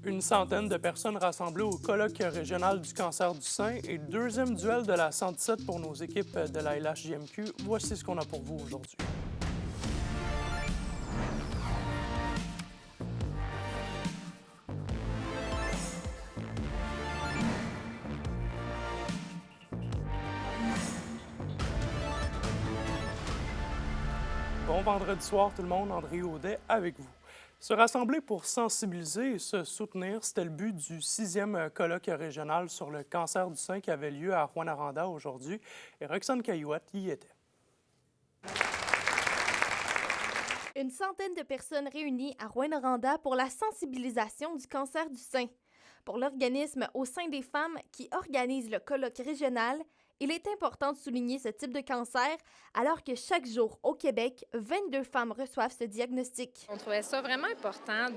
Une centaine de personnes rassemblées au colloque régional du cancer du sein et deuxième duel de la 117 pour nos équipes de la LHJMQ. Voici ce qu'on a pour vous aujourd'hui. Bon vendredi soir tout le monde, André Audet avec vous. Se rassembler pour sensibiliser et se soutenir, c'était le but du 6e colloque régional sur le cancer du sein qui avait lieu à Rouyn-Noranda aujourd'hui. Et Roxane Caillouette y était. Une centaine de personnes réunies à Rouyn-Noranda pour la sensibilisation du cancer du sein. Pour l'organisme Au sein des femmes qui organise le colloque régional, il est important de souligner ce type de cancer alors que chaque jour au Québec, 22 femmes reçoivent ce diagnostic. On trouvait ça vraiment important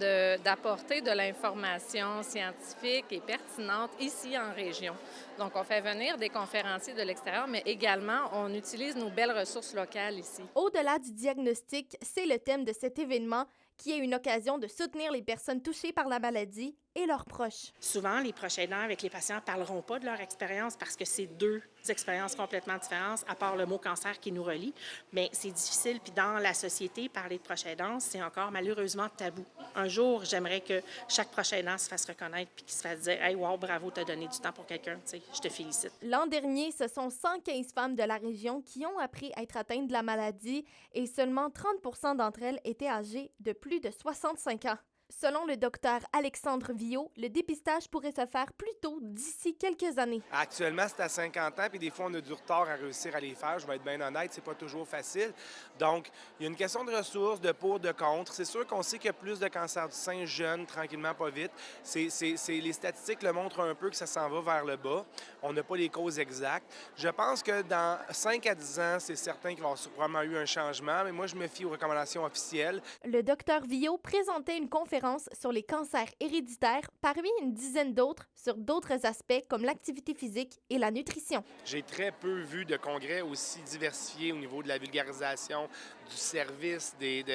d'apporter de l'information scientifique et pertinente ici en région. Donc, on fait venir des conférenciers de l'extérieur, mais également, on utilise nos belles ressources locales ici. Au-delà du diagnostic, c'est le thème de cet événement qui est une occasion de soutenir les personnes touchées par la maladie et leurs proches. Souvent, les proches aidants avec les patients ne parleront pas de leur expérience parce que c'est deux expériences complètement différentes, à part le mot cancer qui nous relie. Mais c'est difficile. Puis dans la société, parler de proche aidant, c'est encore malheureusement tabou. Un jour, j'aimerais que chaque proche aidant se fasse reconnaître puis qu'il se fasse dire « Hey, wow, bravo, t'as donné du temps pour quelqu'un. Je te félicite. » L'an dernier, ce sont 115 femmes de la région qui ont appris à être atteintes de la maladie et seulement 30 d'entre elles étaient âgées de plus de 65 ans. Selon le docteur Alexandre Viault, le dépistage pourrait se faire plus tôt d'ici quelques années. Actuellement, c'est à 50 ans, puis des fois, on a du retard à réussir à les faire. Je vais être bien honnête, c'est pas toujours facile. Donc, il y a une question de ressources, de pour, de contre. C'est sûr qu'on sait qu'il y a plus de cancers du sein jeunes, tranquillement, pas vite. Les statistiques le montrent un peu que ça s'en va vers le bas. On n'a pas les causes exactes. Je pense que dans 5 à 10 ans, c'est certain qu'il va y avoir probablement eu un changement, mais moi, je me fie aux recommandations officielles. Le docteur Viault présentait une conférence sur les cancers héréditaires parmi une dizaine d'autres sur d'autres aspects comme l'activité physique et la nutrition. J'ai très peu vu de congrès aussi diversifiés au niveau de la vulgarisation, du service, des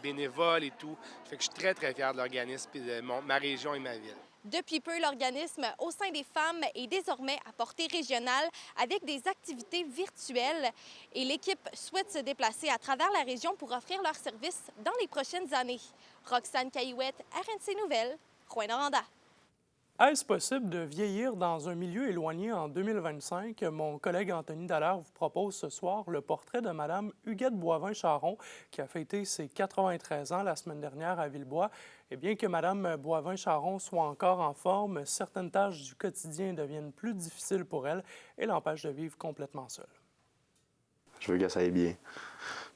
bénévoles et tout. Fait que je suis très, très fier de l'organisme, puis de ma région et ma ville. Depuis peu, l'organisme Au sein des femmes est désormais à portée régionale avec des activités virtuelles et l'équipe souhaite se déplacer à travers la région pour offrir leurs services dans les prochaines années. Roxane Caillouette, RNC Nouvelles, Rouyn-Noranda. Est-ce possible de vieillir dans un milieu éloigné en 2025? Mon collègue Anthony Dallaire vous propose ce soir le portrait de Mme Huguette Boivin-Charron, qui a fêté ses 93 ans la semaine dernière à Villebois. Et bien que Mme Boivin-Charron soit encore en forme, certaines tâches du quotidien deviennent plus difficiles pour elle et l'empêchent de vivre complètement seule. Je veux que ça aille bien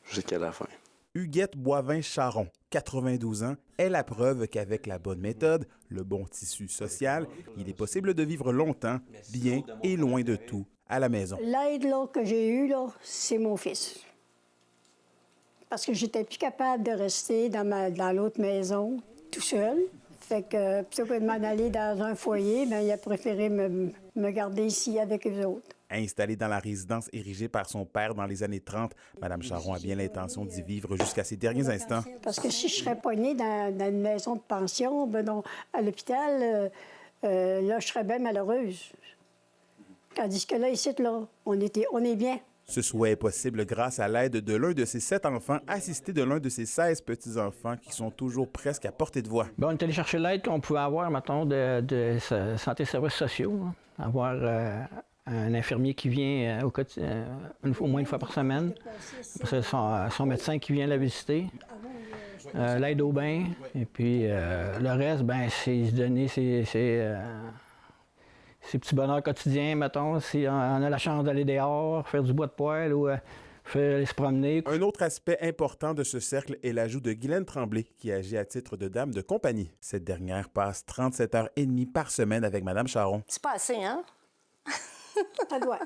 jusqu'à la fin. Huguette Boivin-Charron, 92 ans, est la preuve qu'avec la bonne méthode, le bon tissu social, il est possible de vivre longtemps, bien et loin de tout, à la maison. L'aide là, que j'ai eue, là, c'est mon fils. Parce que j'étais plus capable de rester dans l'autre maison, tout seul. Fait que plutôt que de m'en aller dans un foyer, bien, il a préféré me garder ici avec eux autres. Installée dans la résidence érigée par son père dans les années 30, Mme Charron a bien l'intention d'y vivre jusqu'à ses derniers instants. Parce que si je serais poignée dans une maison de pension, ben non, à l'hôpital, là, je serais bien malheureuse. Tandis que là, ici, là, on est bien. Ce souhait est possible grâce à l'aide de l'un de ses 7 enfants, assisté de l'un de ses 16 petits-enfants qui sont toujours presque à portée de voix. Bon, on est allé chercher l'aide qu'on pouvait avoir, mettons, de santé services sociaux. Hein. Avoir un infirmier qui vient au moins une fois par semaine. Après ça, son médecin qui vient la visiter. L'aide au bain. Et puis le reste, ben, c'est se donner ces petits bonheurs quotidiens, mettons, si on a la chance d'aller dehors, faire du bois de poêle ou aller se promener. Un autre aspect important de ce cercle est l'ajout de Guylaine Tremblay, qui agit à titre de dame de compagnie. Cette dernière passe 37h30 par semaine avec Mme Charron. C'est pas assez, hein? Ça doit.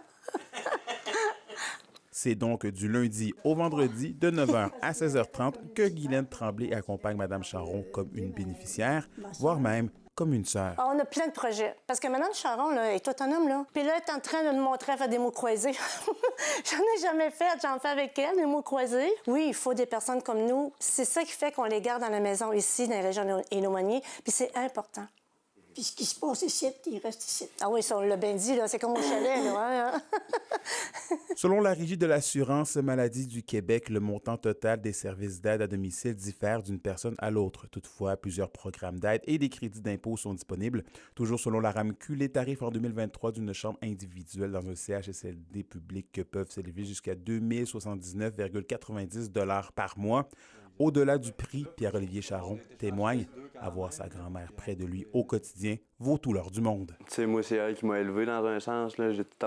C'est donc du lundi au vendredi, de 9h à 16h30, que Guylaine Tremblay accompagne Mme Charron comme une bénéficiaire, voire même comme une sœur. Ah, on a plein de projets. Parce que Mme Charon là, est autonome. Là. Puis là, elle est en train de nous montrer à faire des mots croisés. J'en ai jamais fait. J'en fais avec elle, des mots croisés. Oui, il faut des personnes comme nous. C'est ça qui fait qu'on les garde dans la maison ici, dans les régions éloignées. Puis c'est important. Puis ce qui se passe ici, il reste ici. Ah oui, ça, on l'a bien dit, là, c'est comme au chalet. Là, hein? Selon la Régie de l'assurance maladie du Québec, le montant total des services d'aide à domicile diffère d'une personne à l'autre. Toutefois, plusieurs programmes d'aide et des crédits d'impôt sont disponibles. Toujours selon la RAMQ, les tarifs en 2023 d'une chambre individuelle dans un CHSLD public peuvent s'élever jusqu'à 2079,90 $ par mois. Au-delà du prix, Pierre-Olivier Charon témoigne avoir sa grand-mère près de lui au quotidien vaut tout l'or du monde. Tu sais, moi, c'est elle qui m'a élevé dans un sens. Là. J'ai tout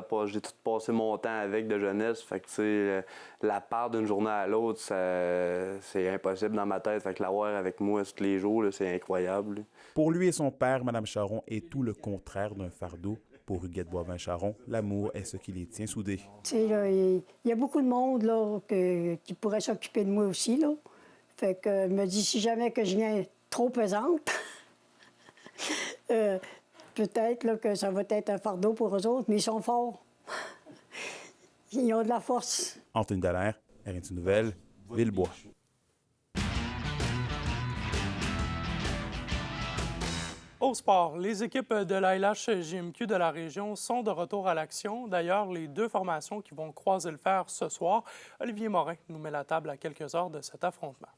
passé mon temps avec de jeunesse. Fait que, tu sais, la part d'une journée à l'autre, c'est impossible dans ma tête. Fait que l'avoir avec moi tous les jours, là, c'est incroyable. Pour lui et son père, Mme Charon est tout le contraire d'un fardeau. Pour Huguette Boivin-Charon, l'amour est ce qui les tient soudés. Tu sais, là, il y a beaucoup de monde là, qui pourrait s'occuper de moi aussi, là. Fait que je me dis, si jamais que je viens trop pesante, peut-être là, que ça va être un fardeau pour eux autres, mais ils sont forts. Ils ont de la force. Anthony Dallaire, RNC Nouvelles, Villebois. Au sport, les équipes de l'ALH-JMQ de la région sont de retour à l'action. D'ailleurs, les deux formations qui vont croiser le fer ce soir, Olivier Morin nous met la table à quelques heures de cet affrontement.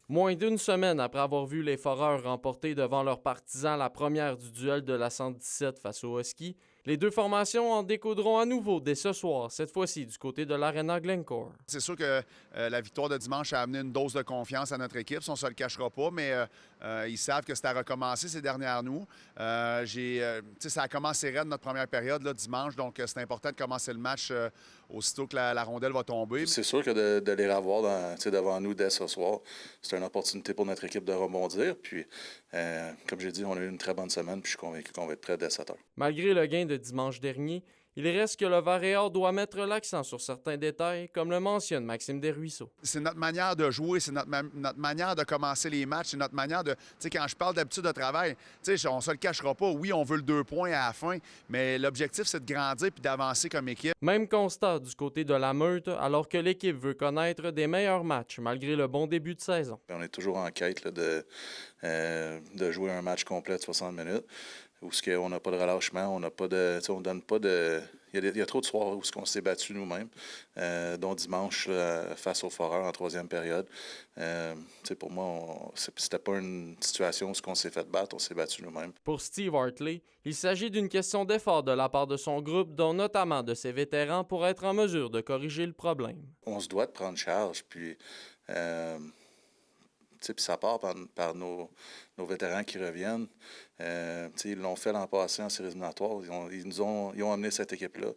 Moins d'une semaine après avoir vu les Foreurs remporter devant leurs partisans la première du duel de la 117 face aux Huskies, les deux formations en découdront à nouveau dès ce soir, cette fois-ci du côté de l'Arena Glencore. C'est sûr que la victoire de dimanche a amené une dose de confiance à notre équipe, ça, on ne se le cachera pas, mais ils savent que c'est à recommencer ces dernières nous. Ça a commencé raide notre première période là, dimanche, donc c'est important de commencer le match aussitôt que la rondelle va tomber. C'est sûr que de les revoir devant nous dès ce soir, c'est une opportunité pour notre équipe de rebondir. Puis, comme j'ai dit, on a eu une très bonne semaine, puis je suis convaincu qu'on va être prêt dès 7 heures. Malgré le gain de dimanche dernier, il reste que le Vert et Or doit mettre l'accent sur certains détails, comme le mentionne Maxime Desruisseaux. C'est notre manière de jouer, c'est notre manière de commencer les matchs, c'est notre manière de... Tu sais, quand je parle d'habitude de travail, tu sais, on se le cachera pas. Oui, on veut le 2 points à la fin, mais l'objectif, c'est de grandir puis d'avancer comme équipe. Même constat du côté de la Meute, alors que l'équipe veut connaître des meilleurs matchs, malgré le bon début de saison. On est toujours en quête là, de jouer un match complet de 60 minutes. Où on n'a pas de relâchement, on n'a pas de, on donne pas de. Il y a trop de soirs où on s'est battu nous-mêmes, dont dimanche face aux Foreurs en troisième période. Pour moi, c'était pas une situation où on s'est fait battre, on s'est battu nous-mêmes. Pour Steve Hartley, il s'agit d'une question d'effort de la part de son groupe, dont notamment de ses vétérans, pour être en mesure de corriger le problème. On se doit de prendre charge, puis. Puis ça part par nos vétérans qui reviennent. Ils l'ont fait l'an passé en séries éliminatoires. Ils ont amené cette équipe-là.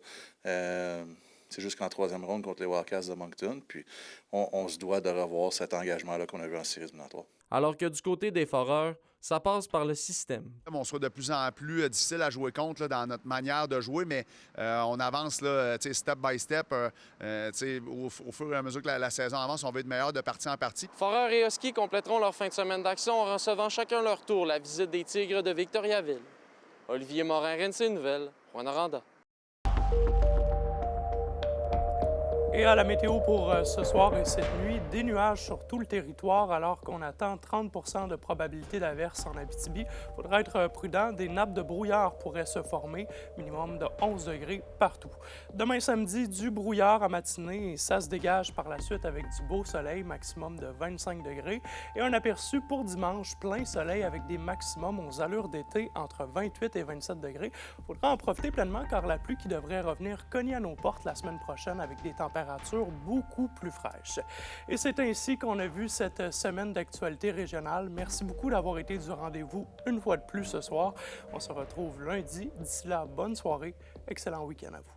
C'est juste qu'en troisième ronde contre les Wildcats de Moncton. Puis on se doit de revoir cet engagement-là qu'on a vu en séries éliminatoires. Alors que du côté des Foreurs, ça passe par le système. On sera de plus en plus difficile à jouer contre là, dans notre manière de jouer, mais on avance là, step by step. Au fur et à mesure que la saison avance, on va être meilleur de partie en partie. Foreurs et Huskies compléteront leur fin de semaine d'action en recevant chacun leur tour la visite des Tigres de Victoriaville. Olivier Morin, RNC Nouvelles, Rwanda. Et à la météo pour ce soir et cette nuit, des nuages sur tout le territoire alors qu'on attend 30 % de probabilité d'averse en Abitibi. Il faudra être prudent, des nappes de brouillard pourraient se former, minimum de 11 degrés partout. Demain samedi, du brouillard à matinée et ça se dégage par la suite avec du beau soleil, maximum de 25 degrés. Et un aperçu pour dimanche, plein soleil avec des maximums aux allures d'été entre 28 et 27 degrés. Il faudra en profiter pleinement car la pluie qui devrait revenir cogner à nos portes la semaine prochaine avec des températures beaucoup plus fraîches. Et c'est ainsi qu'on a vu cette semaine d'actualité régionale. Merci beaucoup d'avoir été du rendez-vous une fois de plus ce soir. On se retrouve lundi. D'ici là, bonne soirée, excellent week-end à vous.